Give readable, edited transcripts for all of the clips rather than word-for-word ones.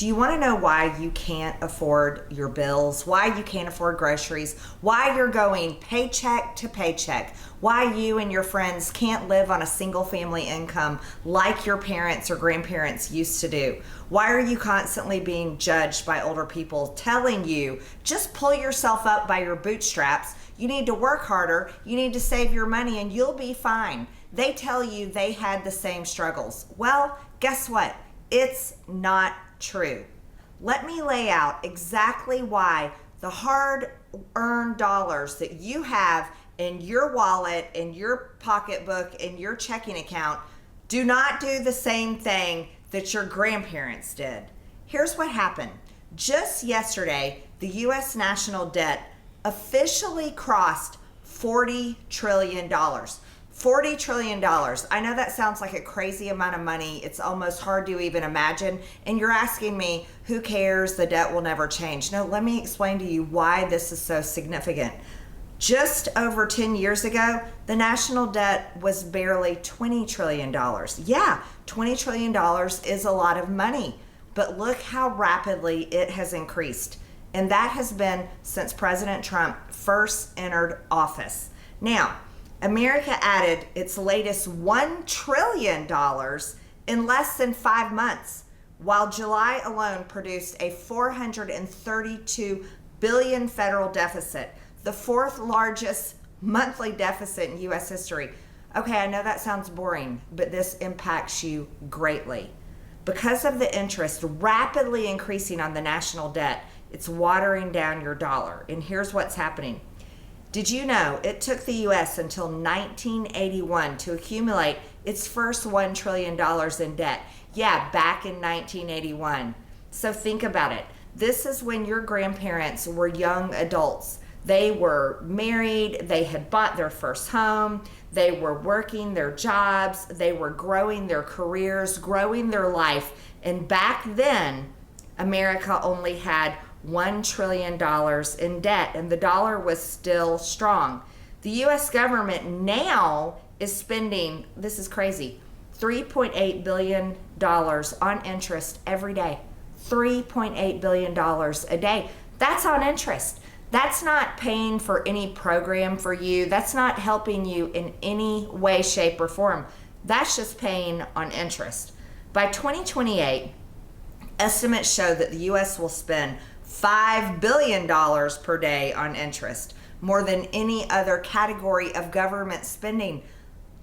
Do you want to know why you can't afford your bills? Why you can't afford groceries? Why you're going paycheck to paycheck? Why you and your friends can't live on a single family income like your parents or grandparents used to do? Why are you constantly being judged by older people telling you, just pull yourself up by your bootstraps, you need to work harder, you need to save your money, and you'll be fine? They tell you they had the same struggles. Well, guess what? It's not true. Let me lay out exactly why the hard-earned dollars that you have in your wallet, in your pocketbook, in your checking account do not do the same thing that your grandparents did. Here's what happened. Just yesterday, the U.S. national debt officially crossed $40 trillion. $40 trillion. I know that sounds like a crazy amount of money. It's almost hard to even imagine. And you're asking me, who cares? The debt will never change. No, let me explain to you why this is so significant. Just over 10 years ago, the national debt was barely $20 trillion. Yeah, $20 trillion is a lot of money, but look how rapidly it has increased. And that has been since President Trump first entered office. Now, America added its latest $1 trillion in less than 5 months, while July alone produced a $432 billion federal deficit, the fourth largest monthly deficit in U.S. history. Okay, I know that sounds boring, but this impacts you greatly. Because of the interest rapidly increasing on the national debt, it's watering down your dollar. And here's what's happening. Did you know it took the U.S. until 1981 to accumulate its first $1 trillion in debt? Yeah, back in 1981. So think about it. This is when your grandparents were young adults. They were married, they had bought their first home, they were working their jobs, they were growing their careers, growing their life. And back then, America only had $1 trillion in debt, and the dollar was still strong. The U.S. government now is spending, this is crazy, $3.8 billion on interest every day. $3.8 billion a day. That's on interest. That's not paying for any program for you. That's not helping you in any way, shape, or form. That's just paying on interest. By 2028, estimates show that the U.S. will spend $5 billion per day on interest, more than any other category of government spending.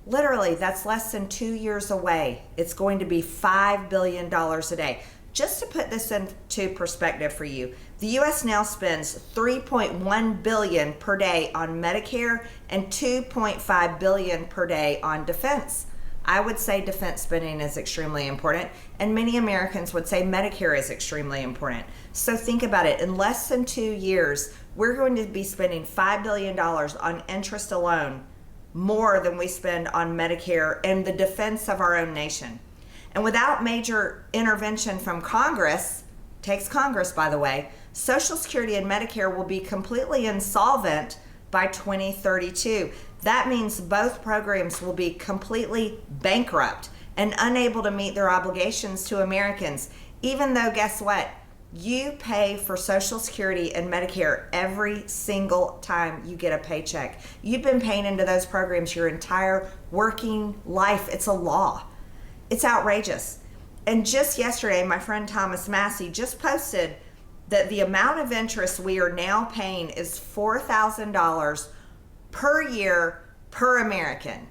Literally, that's less than 2 years away. It's going to be $5 billion a day. Just to put this into perspective for you, the U.S. now spends $3.1 billion per day on Medicare and $2.5 billion per day on defense. I would say defense spending is extremely important, and many Americans would say Medicare is extremely important. So think about it. In less than 2 years, we're going to be spending $5 billion on interest alone, more than we spend on Medicare and the defense of our own nation. And without major intervention from Congress, takes Congress by the way, Social Security and Medicare will be completely insolvent by 2032. That means both programs will be completely bankrupt and unable to meet their obligations to Americans, even though, guess what? You pay for Social Security and Medicare every single time you get a paycheck. You've been paying into those programs your entire working life. It's a law. It's outrageous. And just yesterday, my friend Thomas Massey just posted that the amount of interest we are now paying is $4,000 per year per American.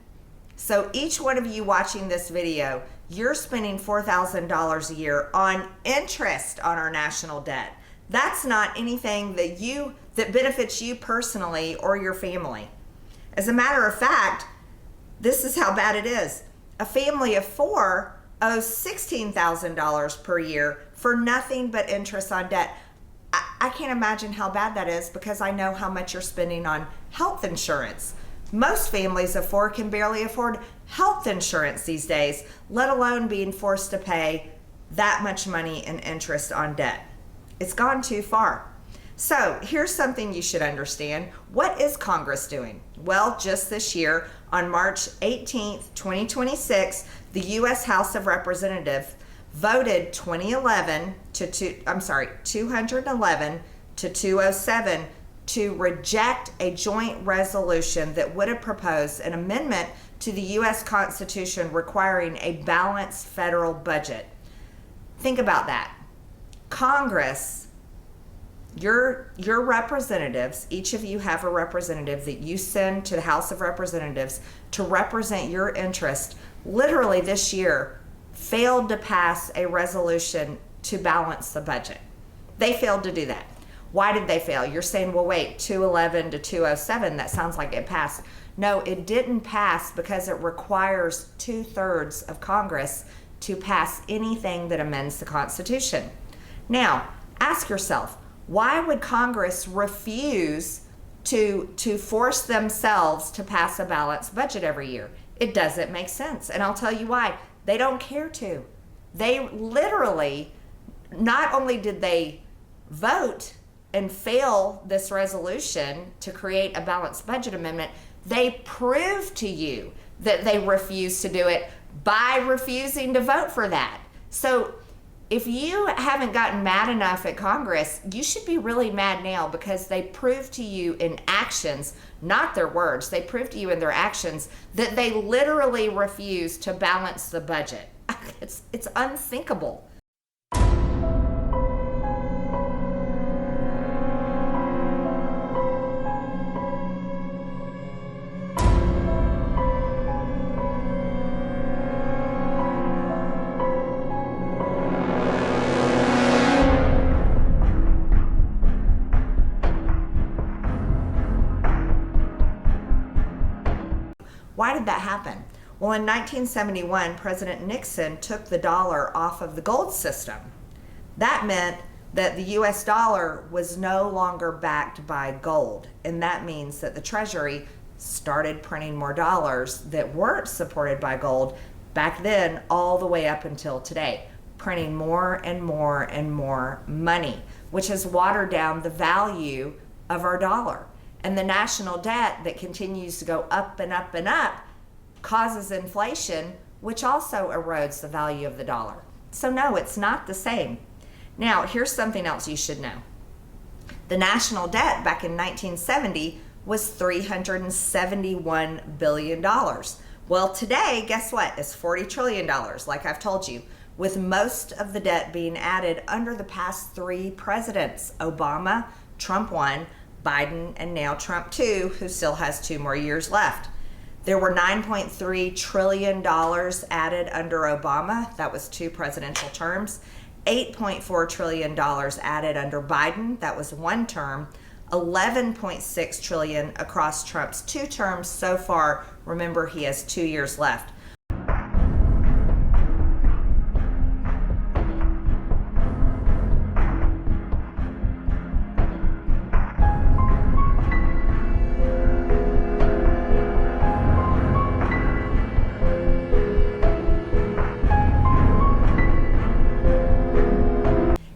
So each one of you watching this video, you're spending $4,000 a year on interest on our national debt. That's not anything that benefits you personally or your family. As a matter of fact, this is how bad it is. A family of 4 owes $16,000 per year for nothing but interest on debt. I can't imagine how bad that is because I know how much you're spending on health insurance. Most families of 4 can barely afford health insurance these days, let alone being forced to pay that much money in interest on debt. It's gone too far. So here's something you should understand. What is Congress doing? Well, just this year, on March 18th, 2026, the U.S. House of Representatives voted 211 to 207 to reject a joint resolution that would have proposed an amendment to the U.S. Constitution requiring a balanced federal budget. Think about that. Congress, your representatives, each of you have a representative that you send to the House of Representatives to represent your interest, literally this year failed to pass a resolution to balance the budget. They failed to do that. Why did they fail? You're saying, well, wait, 211 to 207, that sounds like it passed. No, it didn't pass because it requires 2/3 of Congress to pass anything that amends the Constitution. Now, ask yourself, why would Congress refuse to force themselves to pass a balanced budget every year? It doesn't make sense. And I'll tell you why. They don't care to. They literally, not only did they vote and fail this resolution to create a balanced budget amendment, they proved to you that they refused to do it by refusing to vote for that. So if you haven't gotten mad enough at Congress, you should be really mad now, because they proved to you in actions, not their words, they proved to you in their actions that they literally refused to balance the budget. It's unthinkable. Why did that happen? Well, in 1971, President Nixon took the dollar off of the gold system. That meant that the US dollar was no longer backed by gold. And that means that the Treasury started printing more dollars that weren't supported by gold back then, all the way up until today, printing more and more and more money, which has watered down the value of our dollar. And the national debt that continues to go up and up and up causes inflation, which also erodes the value of the dollar. So no, it's not the same. Now, here's something else you should know. The national debt back in 1970 was $371 billion. Well, today, guess what? It's $40 trillion, like I've told you, with most of the debt being added under the past 3 presidents, Obama, Trump 1, Biden, and now Trump 2, who still has 2 more years left. There were $9.3 trillion added under Obama. That was 2 presidential terms. $8.4 trillion added under Biden. That was 1 term. $11.6 trillion across Trump's 2 terms so far. Remember, he has 2 years left.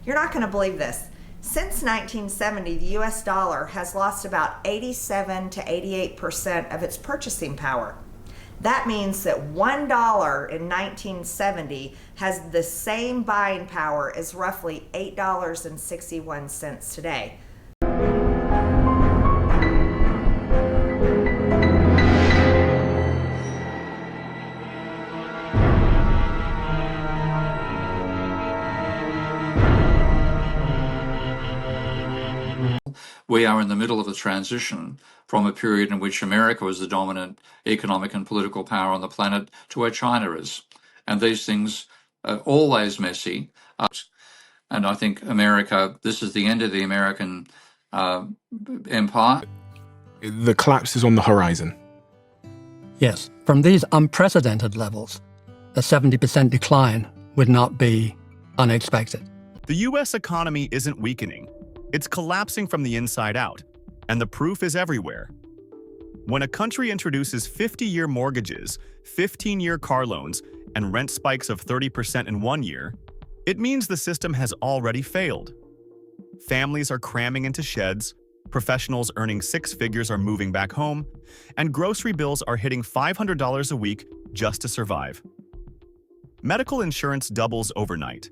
You're not going to believe this. Since 1970, the US dollar has lost about 87 to 88% of its purchasing power. That means that $1 in 1970 has the same buying power as roughly $8.61 today. We are in the middle of a transition from a period in which America was the dominant economic and political power on the planet to where China is. And these things are always messy. And I think America, this is the end of the American empire. The collapse is on the horizon. Yes, from these unprecedented levels, a 70% decline would not be unexpected. The U.S. economy isn't weakening. It's collapsing from the inside out, and the proof is everywhere. When a country introduces 50-year mortgages, 15-year car loans, and rent spikes of 30% in 1 year, it means the system has already failed. Families are cramming into sheds, professionals earning 6 figures are moving back home, and grocery bills are hitting $500 a week just to survive. Medical insurance doubles overnight.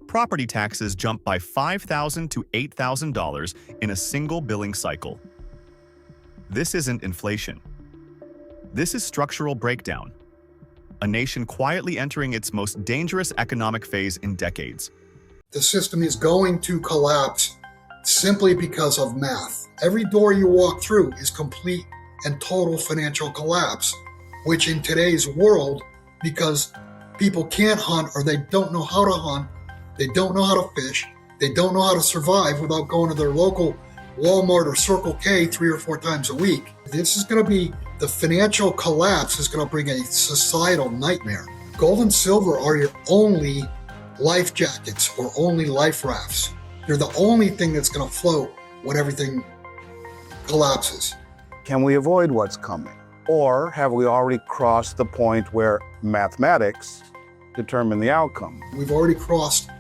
Property taxes jump by $5,000 to $8,000 in a single billing cycle. This isn't inflation. This is structural breakdown. A nation quietly entering its most dangerous economic phase in decades. The system is going to collapse simply because of math. Every door you walk through is complete and total financial collapse, which in today's world, because people can't hunt or they don't know how to hunt, they don't know how to fish, they don't know how to survive without going to their local Walmart or Circle K 3 or 4 times a week. This is going to be, the financial collapse is going to bring a societal nightmare. Gold and silver are your only life jackets or only life rafts. They're the only thing that's going to float when everything collapses. Can we avoid what's coming? Or have we already crossed the point where mathematics determine the outcome? We've already crossed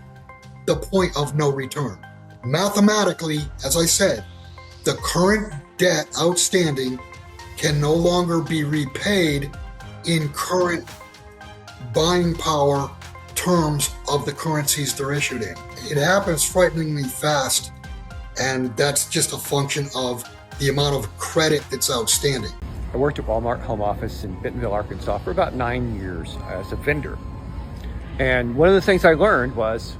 the point of no return. Mathematically, as I said, the current debt outstanding can no longer be repaid in current buying power terms of the currencies they're issued in. It happens frighteningly fast, and that's just a function of the amount of credit that's outstanding. I worked at Walmart home office in Bentonville, Arkansas for about 9 years as a vendor. And one of the things I learned was,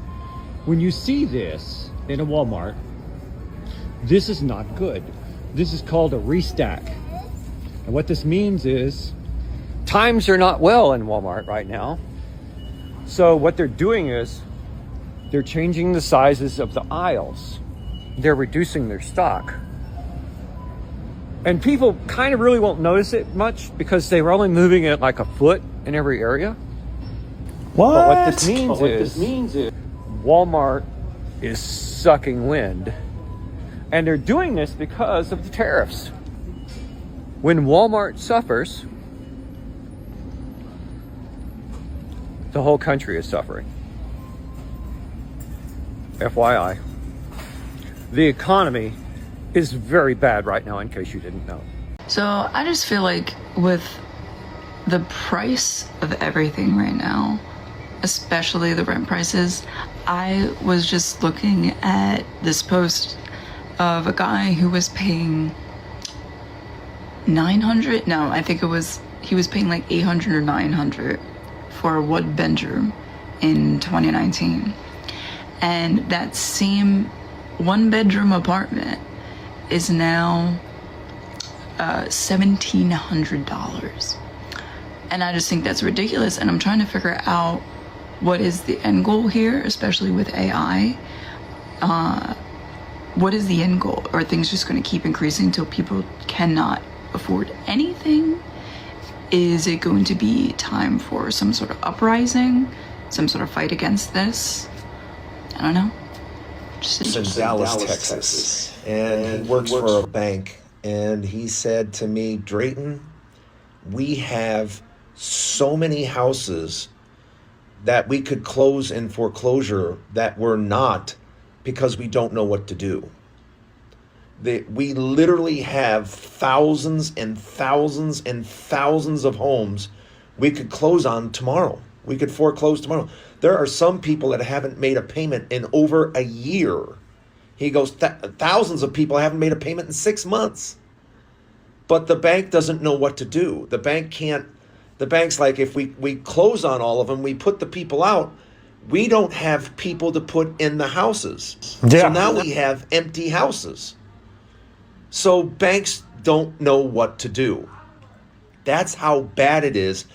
when you see this in a Walmart, this is not good. This is called a restack. And what this means is times are not well in Walmart right now. So what they're doing is they're changing the sizes of the aisles. They're reducing their stock. And people kind of really won't notice it much because they were only moving it like a foot in every area. But what this means is Walmart is sucking wind. And they're doing this because of the tariffs. When Walmart suffers, the whole country is suffering. FYI. The economy is very bad right now, in case you didn't know. So I just feel like with the price of everything right now, especially the rent prices, I was just looking at this post of a guy who was paying $900. No, I think he was paying like $800 or $900 for a one bedroom in 2019. And that same one bedroom apartment is now $1,700. And I just think that's ridiculous. And I'm trying to figure out what is the end goal here, especially with AI. What is the end goal? Are things just going to keep increasing until people cannot afford anything? Is it going to be time for some sort of uprising, some sort of fight against this? I don't know. Just in Dallas, Texas, and he works for a bank, and he said to me, Drayton, we have so many houses that we could close in foreclosure that we're not because we don't know what to do. We literally have thousands and thousands and thousands of homes we could close on tomorrow. We could foreclose tomorrow. There are some people that haven't made a payment in over a year. He goes, thousands of people haven't made a payment in 6 months. But the bank doesn't know what to do. The bank's like, if we close on all of them, we put the people out, we don't have people to put in the houses. Yeah. So now we have empty houses. So banks don't know what to do. That's how bad it is.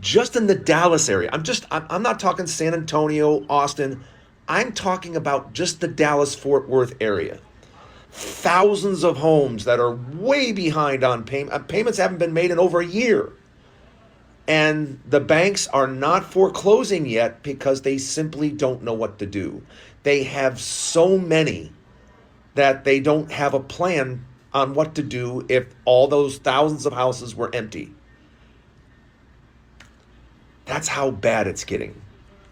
Just in the Dallas area. I'm not talking San Antonio, Austin. I'm talking about just the Dallas-Fort Worth area. Thousands of homes that are way behind on payment. Payments haven't been made in over a year. And the banks are not foreclosing yet because they simply don't know what to do. They have so many that they don't have a plan on what to do if all those thousands of houses were empty. That's how bad it's getting.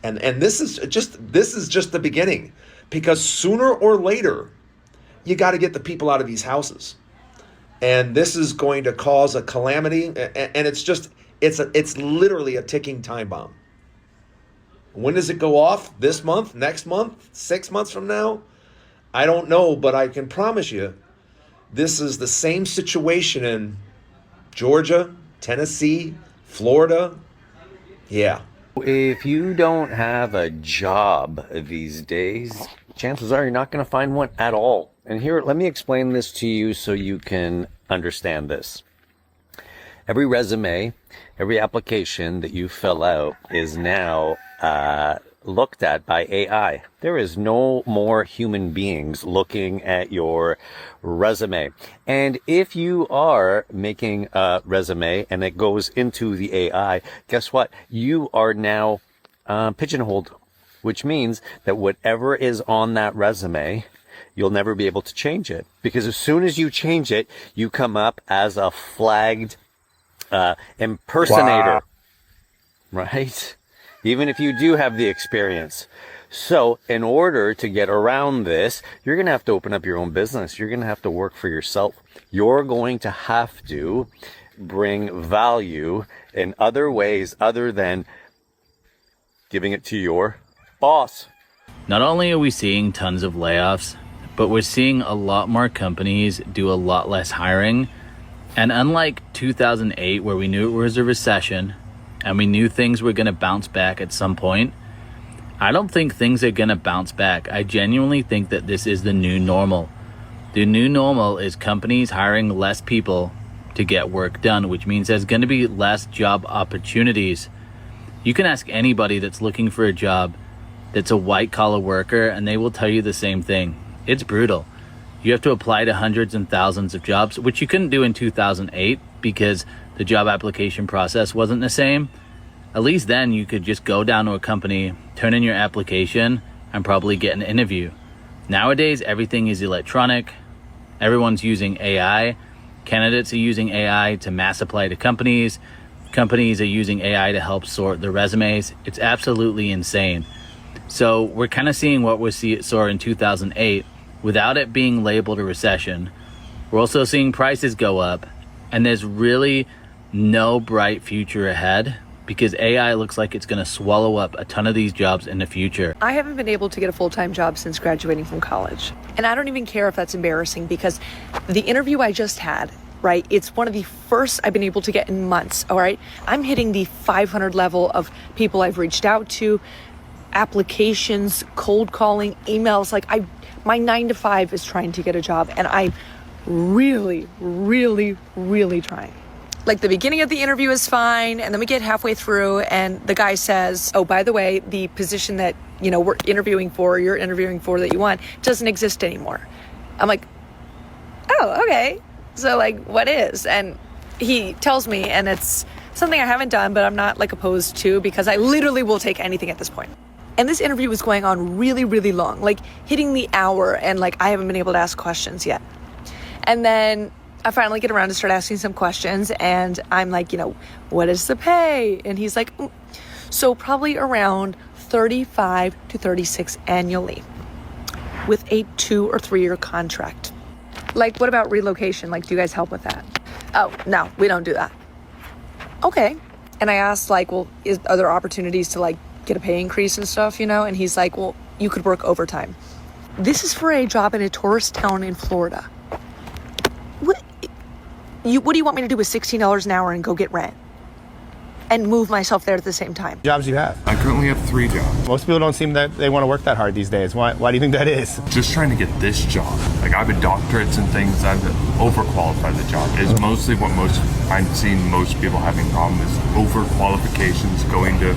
And this is just the beginning, because sooner or later you got to get the people out of these houses. And this is going to cause a calamity, and it's literally a ticking time bomb. When does it go off? This month? Next month? 6 months from now? I don't know, but I can promise you this is the same situation in Georgia, Tennessee, Florida. Yeah. If you don't have a job these days, chances are you're not going to find one at all. And here, let me explain this to you so you can understand this. Every resume, every application that you fill out is now looked at by AI. There is no more human beings looking at your resume. And if you are making a resume and it goes into the AI, guess what? You are now pigeonholed, which means that whatever is on that resume, you'll never be able to change it. Because as soon as you change it, you come up as a flagged impersonator. Wow. Right? Even if you do have the experience. So in order to get around this, you're going to have to open up your own business. You're going to have to work for yourself. You're going to have to bring value in other ways other than giving it to your boss. Not only are we seeing tons of layoffs, but we're seeing a lot more companies do a lot less hiring. And unlike 2008, where we knew it was a recession and we knew things were going to bounce back at some point, I don't think things are going to bounce back. I genuinely think that this is the new normal. The new normal is companies hiring less people to get work done, which means there's going to be less job opportunities. You can ask anybody that's looking for a job that's a white collar worker and they will tell you the same thing. It's brutal. You have to apply to hundreds and thousands of jobs, which you couldn't do in 2008 because the job application process wasn't the same. At least then you could just go down to a company, turn in your application, and probably get an interview. Nowadays, everything is electronic. Everyone's using AI. Candidates are using AI to mass apply to companies. Companies are using AI to help sort the resumes. It's absolutely insane. So we're kind of seeing what we saw in 2008 without it being labeled a recession. We're also seeing prices go up, and there's really no bright future ahead because AI looks like it's going to swallow up a ton of these jobs in the future. I haven't been able to get a full-time job since graduating from college. And I don't even care if that's embarrassing because the interview I just had, right, it's one of the first I've been able to get in months, all right? I'm hitting the 500 level of people I've reached out to, applications, cold calling, emails. Like my 9 to 5 is trying to get a job, and I'm really trying. Like the beginning of the interview is fine, and then we get halfway through and the guy says, oh, by the way, the position that, you know, you're interviewing for that you want doesn't exist anymore. I'm like, oh, okay. So like, what is? And he tells me, and it's something I haven't done, but I'm not like opposed to because I literally will take anything at this point. And this interview was going on really long, like hitting the hour, and like I haven't been able to ask questions yet. And then I finally get around to start asking some questions, and I'm like, you know, what is the pay? And he's like, so probably around 35 to 36 annually with a 2 or 3 year contract. Like, what about relocation? Like, do you guys help with that? Oh, no, we don't do that. Okay. And I asked, like, well, are there opportunities to like get a pay increase and stuff, you know? And he's like, well, you could work overtime. This is for a job in a tourist town in Florida. What do you want me to do with $16 an hour and go get rent and move myself there at the same time? Jobs you have? I currently have 3 jobs. Most people don't seem that they want to work that hard these days. Why do you think that is? Just trying to get this job. Like I have doctorates and things. I'm overqualified the job. Is mostly what I'm seeing most people having problem is overqualifications, going to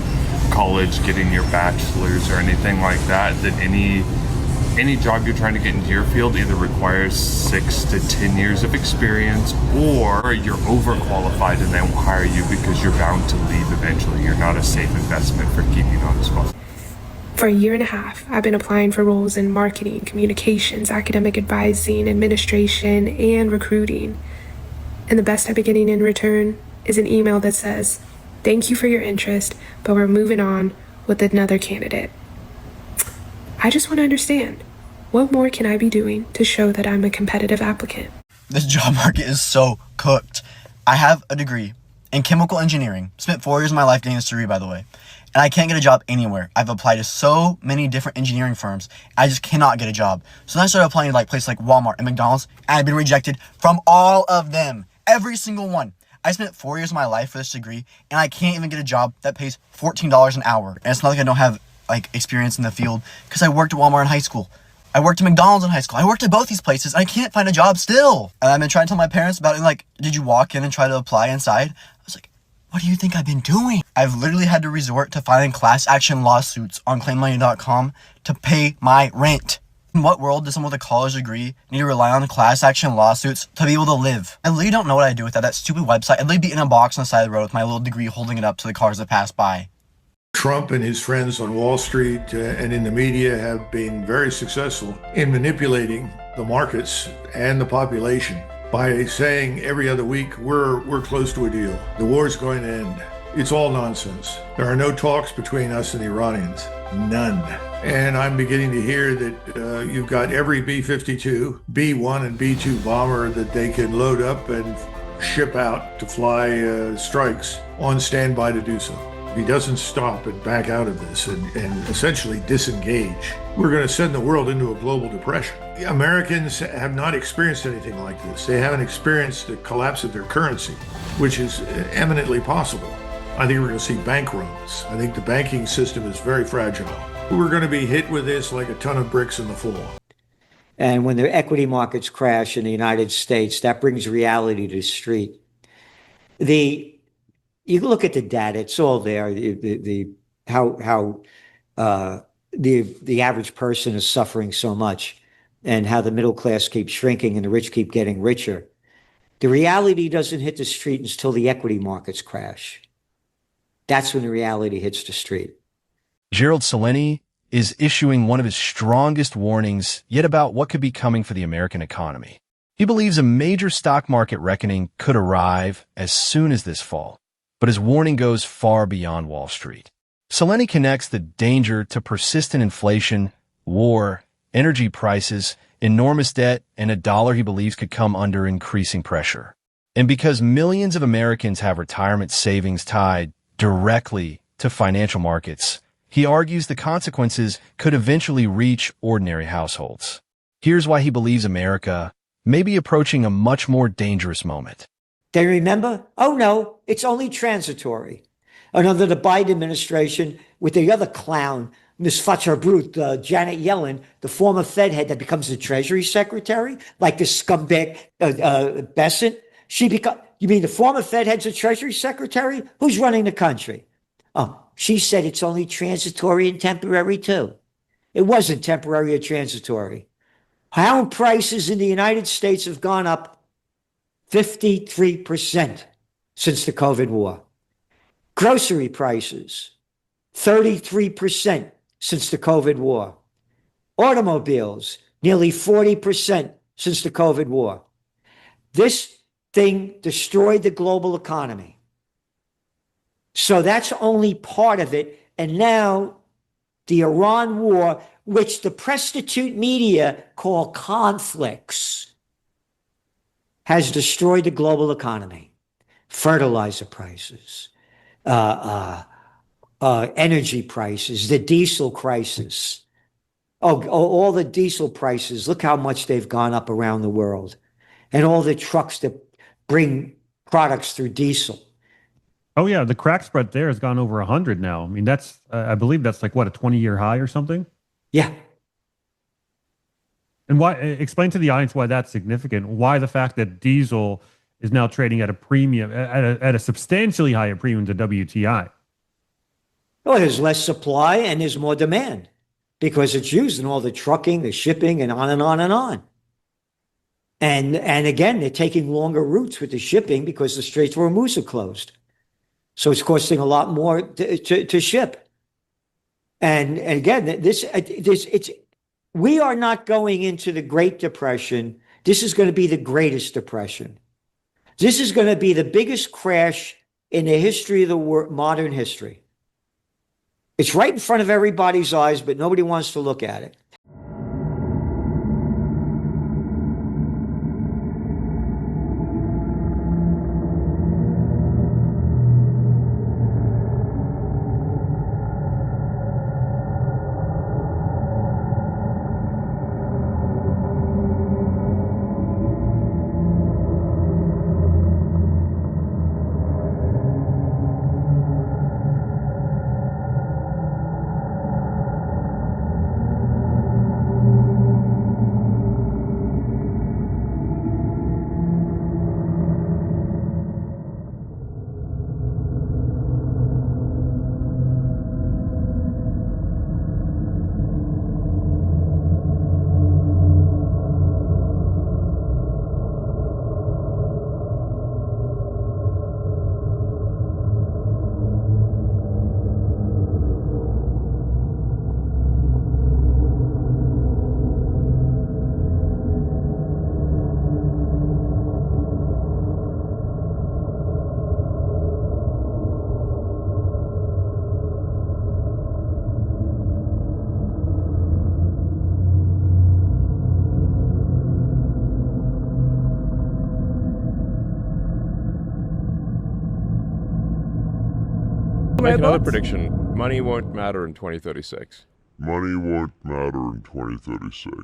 college, getting your bachelor's or anything like that. That any job you're trying to get into your field either requires 6 to 10 years of experience, or you're overqualified and they won't hire you because you're bound to leave eventually. You're not a safe investment for keeping on the spot. For a year and a half, I've been applying for roles in marketing, communications, academic advising, administration, and recruiting. And the best I've been getting in return is an email that says, "Thank you for your interest, but we're moving on with another candidate." I just want to understand, what more can I be doing to show that I'm a competitive applicant? This job market is so cooked. I have a degree in chemical engineering, spent 4 years of my life getting this degree, by the way, and I can't get a job anywhere. I've applied to so many different engineering firms. I just cannot get a job. So then I started applying to like places like Walmart and McDonald's, and I've been rejected from all of them. Every single one. I spent 4 years of my life for this degree, and I can't even get a job that pays $14 an hour. And it's not like I don't have like experience in the field, because I worked at Walmart in high school. I worked at McDonald's in high school. I worked at both these places, and I can't find a job still. And I've been trying to tell my parents about it, like, did you walk in and try to apply inside? I was like, what do you think I've been doing? I've literally had to resort to filing class action lawsuits on claimmoney.com to pay my rent. In what world does someone with a college degree need to rely on class action lawsuits to be able to live? I literally don't know what I'd do with that stupid website. I'd literally be in a box on the side of the road with my little degree holding it up to the cars that pass by. Trump and his friends on Wall Street and in the media have been very successful in manipulating the markets and the population by saying every other week, we're close to a deal. The war's going to end. It's all nonsense. There are no talks between us and the Iranians. None. And I'm beginning to hear that you've got every B-52, B-1 and B-2 bomber that they can load up and ship out to fly strikes on standby to do so. If he doesn't stop and back out of this and essentially disengage, we're going to send the world into a global depression. Americans have not experienced anything like this. They haven't experienced the collapse of their currency, which is eminently possible. I think we're going to see bank runs. I think the banking system is very fragile. We're going to be hit with this like a ton of bricks in the fall. And when the equity markets crash in the United States, that brings reality to the street. You look at the data; it's all there. How the average person is suffering so much, and how the middle class keeps shrinking and the rich keep getting richer. The reality doesn't hit the street until the equity markets crash. That's when the reality hits the street. Gerald Celente is issuing one of his strongest warnings yet about what could be coming for the American economy. He believes a major stock market reckoning could arrive as soon as this fall, but his warning goes far beyond Wall Street. Celente connects the danger to persistent inflation, war, energy prices, enormous debt, and a dollar he believes could come under increasing pressure. And because millions of Americans have retirement savings tied directly to financial markets, he argues the consequences could eventually reach ordinary households. Here's why he believes America may be approaching a much more dangerous moment. They remember, oh no, it's only transitory. And under the Biden administration, with the other clown, Ms. Fatcher-Brut, Janet Yellen, the former Fed head that becomes the Treasury Secretary, like the scumbag Bessent, you mean the former Fed head's the Treasury Secretary? Who's running the country? Oh, she said it's only transitory and temporary too. It wasn't temporary or transitory. Home prices in the United States have gone up 53% since the COVID war. Grocery prices, 33% since the COVID war. Automobiles, nearly 40% since the COVID war. This thing destroyed the global economy. So that's only part of it. And now the Iran war, which the prostitute media call conflicts, has destroyed the global economy. Fertilizer prices, energy prices, the diesel crisis. All the diesel prices, look how much they've gone up around the world. And all the trucks that bring products through diesel. Oh yeah, the crack spread there has gone over 100 now. I mean, that's I believe that's like what, a 20-year high or something? Yeah. And why? Explain to the audience why that's significant. Why the fact that diesel is now trading at a premium, at a substantially higher premium to WTI. Well, there's less supply and there's more demand because it's used in all the trucking, the shipping, and on and on and on. And again, they're taking longer routes with the shipping because the Straits of Hormuz are closed. So it's costing a lot more to ship. And again, we are not going into the Great Depression. This is going to be the greatest depression. This is going to be the biggest crash in the history of the world, modern history. It's right in front of everybody's eyes, but nobody wants to look at it. I'll make another robots? prediction. Money won't matter in 2036. Money won't matter in 2036.